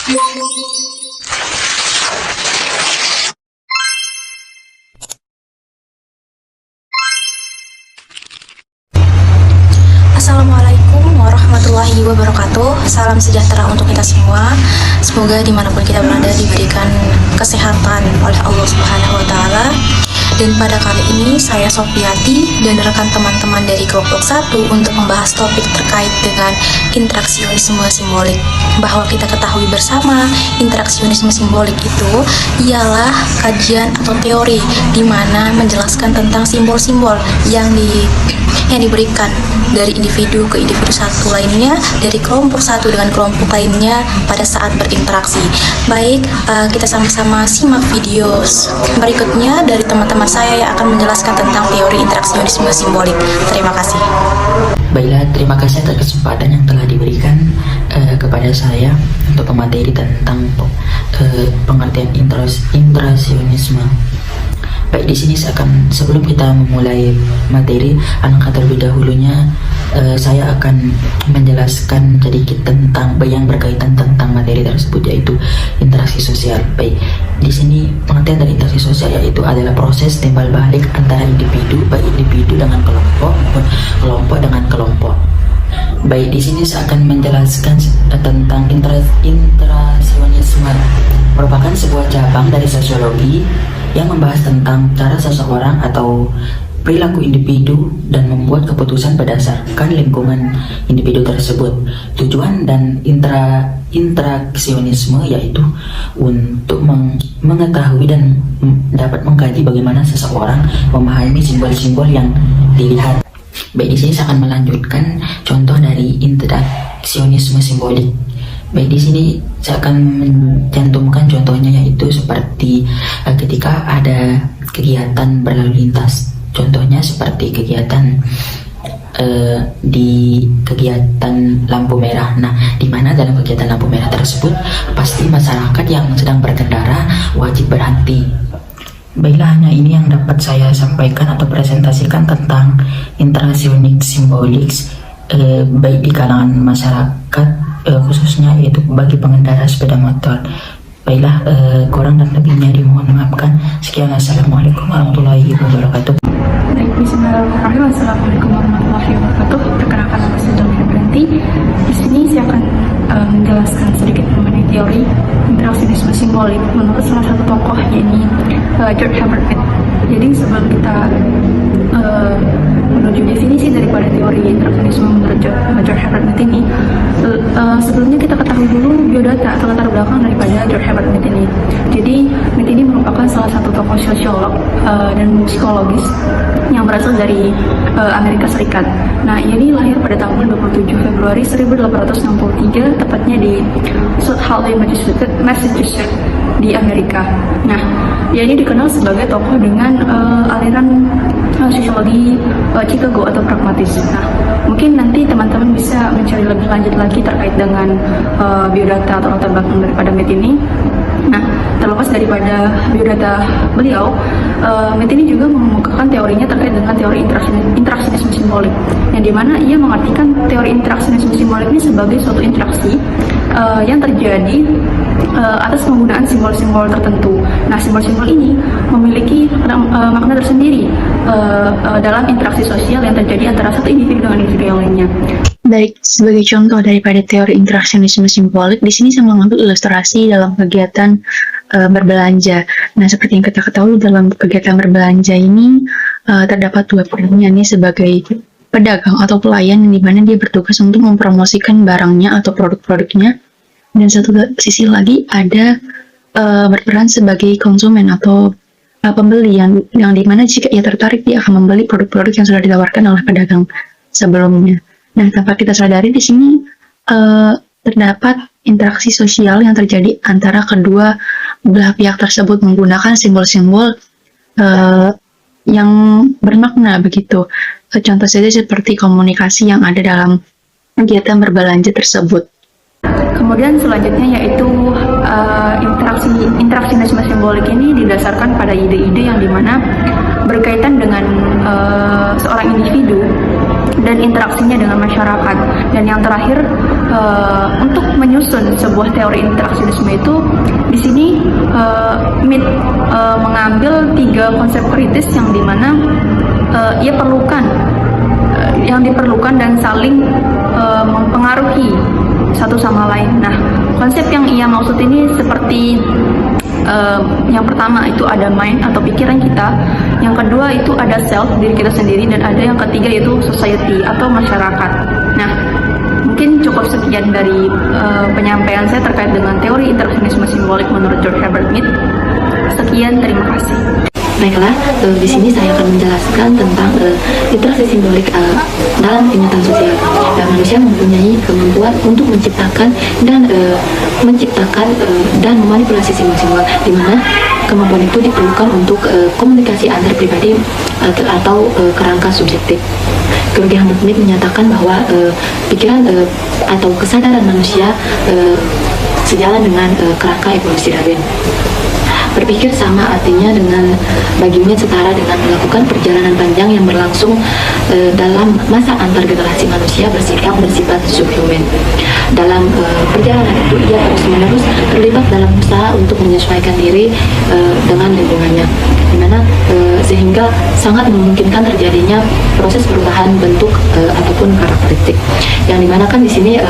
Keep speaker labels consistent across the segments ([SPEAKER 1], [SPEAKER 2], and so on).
[SPEAKER 1] Assalamualaikum warahmatullahi wabarakatuh. Salam sejahtera untuk kita semua. Semoga dimanapun kita berada diberikan kesehatan oleh Allah Subhanahu wa Ta'ala. Dan pada kali ini saya Sofiati dan rekan teman-teman dari kelompok 1 untuk membahas topik terkait dengan interaksionisme simbolik. Bahwa kita ketahui bersama, interaksionisme simbolik itu ialah kajian atau teori di mana menjelaskan tentang simbol-simbol yang diberikan dari individu ke individu satu lainnya, dari kelompok satu dengan kelompok lainnya pada saat berinteraksi. Baik, kita sama-sama simak video berikutnya dari teman-teman saya yang akan menjelaskan tentang teori interaksionisme simbolik. Terima kasih.
[SPEAKER 2] Baiklah, terima kasih atas kesempatan yang telah diberikan kepada saya untuk pemateri tentang pengertian interaksionisme. Baik, di sini sebelum kita memulai materi, alangkah terlebih dahulunya saya akan menjelaskan sedikit tentang yang berkaitan tentang materi tersebut, yaitu interaksi sosial. Baik, di sini pengertian dari interaksi sosial yaitu adalah proses timbal balik antara individu, baik individu dengan kelompok maupun kelompok dengan kelompok. Baik, di sini saya akan menjelaskan tentang interaksionisme, merupakan sebuah cabang dari sosiologi yang membahas tentang cara seseorang atau perilaku individu dan membuat keputusan berdasarkan lingkungan individu tersebut. Tujuan dan interaksionisme yaitu untuk mengetahui dan dapat mengkaji bagaimana seseorang memahami simbol-simbol yang dilihat. Baik, di sini saya akan melanjutkan contoh dari interaksionisme simbolik. Baik, di sini saya akan mencantumkan contohnya, yaitu seperti ketika ada kegiatan berlalu lintas. Contohnya seperti kegiatan di kegiatan lampu merah. Nah, di mana dalam kegiatan lampu merah tersebut pasti masyarakat yang sedang berkendara wajib berhenti. Baiklah, hanya ini yang dapat saya sampaikan atau presentasikan tentang interaksionisme simbolik baik di kalangan masyarakat, khususnya yaitu bagi pengendara sepeda motor. Baiklah, kurang dan lebihnya dimohon maafkan. Sekian, assalamualaikum warahmatullahi wabarakatuh.
[SPEAKER 3] Baik, bismillahirrahmanirrahim. Assalamualaikum warahmatullahi wabarakatuh. Perkenalkan, nama saya Dominic Berhenti. Di sini saya akan menjelaskan sedikit mengenai teori interaksionisme simbolik menurut salah satu tokoh, yakni George Herbert Mead. Jadi sebelum kita menuju definisi daripada teori interaksionisme menurut George Herbert Mead ini, sebelumnya kita ketahui dulu biodata atau latar belakang daripada George Herbert Mead ini. Jadi Mead ini merupakan salah satu tokoh sosiolog dan psikologis yang berasal dari Amerika Serikat. Nah, ini lahir pada tanggal 27 Februari 1863, tepatnya di South Hadley, Massachusetts di Amerika. Nah, dia ini dikenal sebagai tokoh dengan aliran sosiologi Chicago atau pragmatis. Nah, mungkin nanti teman-teman bisa mencari lebih lanjut lagi terkait dengan biodata atau latar belakang daripada Mead ini. Nah, terlepas daripada biodata beliau, Mead ini juga mengemukakan teorinya terkait dengan teori interaksionisme simbolik, yang dimana ia mengartikan teori interaksionisme simbolik ini sebagai suatu interaksi yang terjadi atas penggunaan simbol-simbol tertentu. Nah, simbol-simbol ini memiliki makna tersendiri dalam interaksi sosial yang terjadi antara satu individu dengan individu yang lainnya.
[SPEAKER 4] Baik, sebagai contoh daripada teori interaksionisme simbolik, di sini saya mengambil ilustrasi dalam kegiatan berbelanja. Nah, seperti yang kita ketahui, dalam kegiatan berbelanja ini terdapat dua perannya nih, sebagai pedagang atau pelayan, yang dimana dia bertugas untuk mempromosikan barangnya atau produk-produknya, dan satu sisi lagi ada berperan sebagai konsumen atau pembeli, yang dimana jika ia tertarik, dia akan membeli produk-produk yang sudah ditawarkan oleh pedagang sebelumnya. Nah, tanpa kita sadari di sini terdapat interaksi sosial yang terjadi antara kedua belah pihak tersebut menggunakan simbol-simbol yang bermakna begitu. Contoh saja seperti komunikasi yang ada dalam kegiatan berbelanja tersebut.
[SPEAKER 3] Kemudian selanjutnya yaitu interaksionisme simbolik ini didasarkan pada ide-ide yang dimana berkaitan dengan seorang individu dan interaksinya dengan masyarakat. Dan yang terakhir, untuk menyusun sebuah teori interaksionisme itu, di sini Mead mengambil 3 konsep kritis yang dimana yang diperlukan dan saling mempengaruhi satu sama lain. Nah, konsep yang ia maksud ini seperti yang pertama itu ada mind atau pikiran kita, yang kedua itu ada self, diri kita sendiri, dan ada yang ketiga yaitu society atau masyarakat. Nah, mungkin cukup sekian dari penyampaian saya terkait dengan teori interaksionisme simbolik menurut George Herbert Mead. Sekian, terima kasih.
[SPEAKER 5] Baiklah, di sini saya akan menjelaskan tentang interaksi simbolik dalam kenyataan sosial. Manusia mempunyai kemampuan untuk menciptakan dan memanipulasi simbol-simbol, di mana kemampuan itu diperlukan untuk komunikasi antar pribadi atau kerangka subjektif. George Herbert Mead menyatakan bahwa pikiran atau kesadaran manusia sejalan dengan kerangka evolusi Darwin. Berpikir sama artinya bagi Mead setara dengan melakukan perjalanan panjang yang berlangsung dalam masa antar generasi manusia bersifat subhuman. Dalam perjalanan itu ia terus-menerus terlibat dalam usaha untuk menyesuaikan diri dengan lingkungannya, dimana sehingga sangat memungkinkan terjadinya proses perubahan bentuk ataupun karakteristik. Yang dimana kan di sini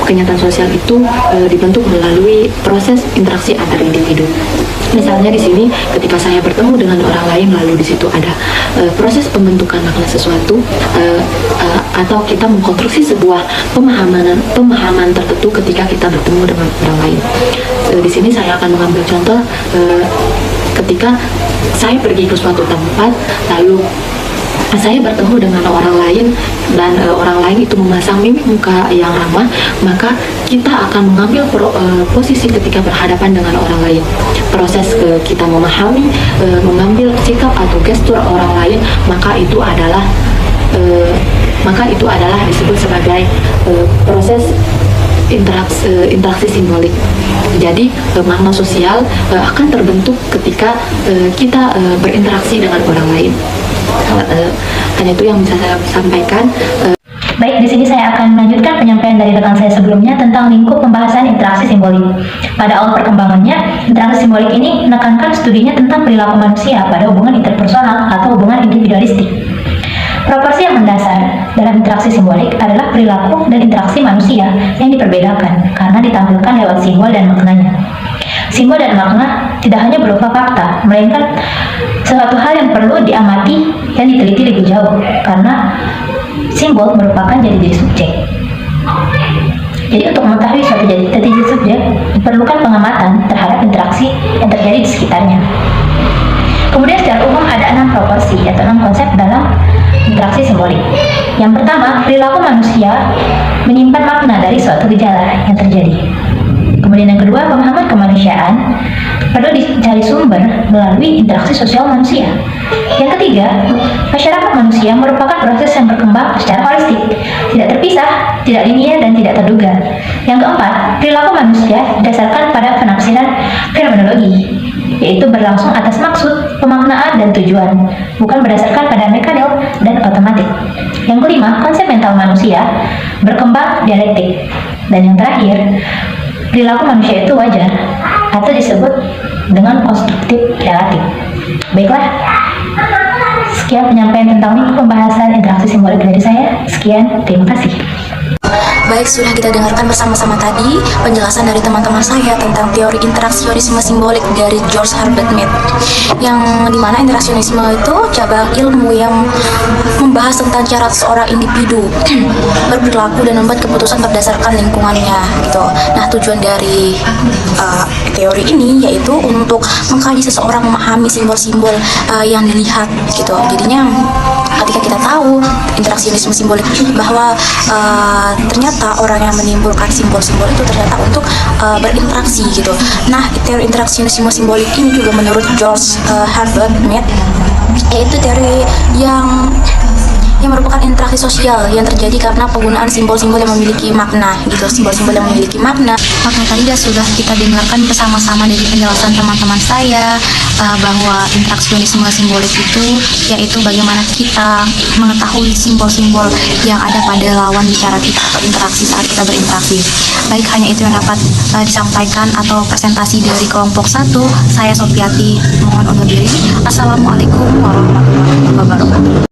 [SPEAKER 5] kenyataan sosial itu dibentuk melalui proses interaksi antar individu. Misalnya di sini ketika saya bertemu dengan orang lain, lalu di situ ada proses pembentukan makna sesuatu atau kita mengkonstruksi sebuah pemahaman tertentu ketika kita bertemu dengan orang lain. Di sini saya akan mengambil contoh ketika saya pergi ke suatu tempat, lalu saya bertemu dengan orang lain dan orang lain itu memasang mimik muka yang ramah, maka kita akan mengambil posisi ketika berhadapan dengan orang lain. Proses kita memahami, mengambil sikap atau gestur orang lain, maka itu adalah disebut sebagai proses interaksi simbolik. Jadi makna sosial akan terbentuk ketika kita berinteraksi dengan orang lain. Hanya itu yang bisa saya sampaikan.
[SPEAKER 6] Baik, di sini saya akan melanjutkan penyampaian dari rekan saya sebelumnya tentang lingkup pembahasan interaksi simbolik. Pada awal perkembangannya, interaksi simbolik ini menekankan studinya tentang perilaku manusia pada hubungan interpersonal atau hubungan individualistik. Proporsi yang mendasar dalam interaksi simbolik adalah perilaku dan interaksi manusia yang diperbedakan karena ditampilkan lewat simbol dan maknanya. Simbol dan makna tidak hanya berupa fakta, melainkan suatu hal yang perlu diamati dan diteliti lebih jauh, karena simbol merupakan jadi subjek. Jadi untuk mengetahui suatu jadi subjek, diperlukan pengamatan terhadap interaksi yang terjadi di sekitarnya. Kemudian secara umum ada 6 proporsi atau 6 konsep dalam interaksi simbolik. Yang pertama, perilaku manusia menyimpan makna dari suatu gejala yang terjadi. Kemudian yang kedua, pemahaman kemanusiaan perlu dicari sumber melalui interaksi sosial manusia. Yang ketiga, masyarakat manusia merupakan proses yang berkembang secara holistik, tidak terpisah, tidak linear, dan tidak terduga. Yang keempat, perilaku manusia didasarkan pada penafsiran fenomenologi, yaitu berlangsung atas maksud, pemaknaan, dan tujuan, bukan berdasarkan pada mekanik dan otomatik. Yang kelima, konsep mental manusia berkembang dialektik. Dan yang terakhir, perilaku manusia itu wajar atau disebut dengan konstruktif relatif. Baiklah, sekian penyampaian tentang pembahasan interaksi simbolik dari saya. Sekian, terima kasih.
[SPEAKER 1] Baik, sudah kita dengarkan bersama-sama tadi penjelasan dari teman-teman saya tentang teori interaksionisme simbolik dari George Herbert Mead, yang dimana interaksionisme itu cabang ilmu yang membahas tentang cara seorang individu berperilaku dan membuat keputusan berdasarkan lingkungannya gitu. Nah, tujuan dari teori ini yaitu untuk mengkaji seseorang memahami simbol-simbol yang dilihat gitu. Jadinya ketika kita tahu interaksionisme simbolik bahwa ternyata orang yang menimbulkan simbol-simbol itu ternyata untuk berinteraksi gitu. Nah, teori interaksionisme simbolik ini juga menurut George Herbert Mead yaitu teori yang yang merupakan interaksi sosial yang terjadi karena penggunaan simbol-simbol yang memiliki makna gitu, simbol-simbol yang memiliki makna. Oke, tadi sudah kita dengarkan bersama-sama dari penjelasan teman-teman saya bahwa interaksionisme simbolik itu yaitu bagaimana kita mengetahui simbol-simbol yang ada pada lawan bicara kita atau interaksi saat kita berinteraksi. Baik, hanya itu yang dapat disampaikan atau presentasi dari kelompok 1. Saya Sofiati, mohon undur diri. Assalamualaikum warahmatullahi wabarakatuh.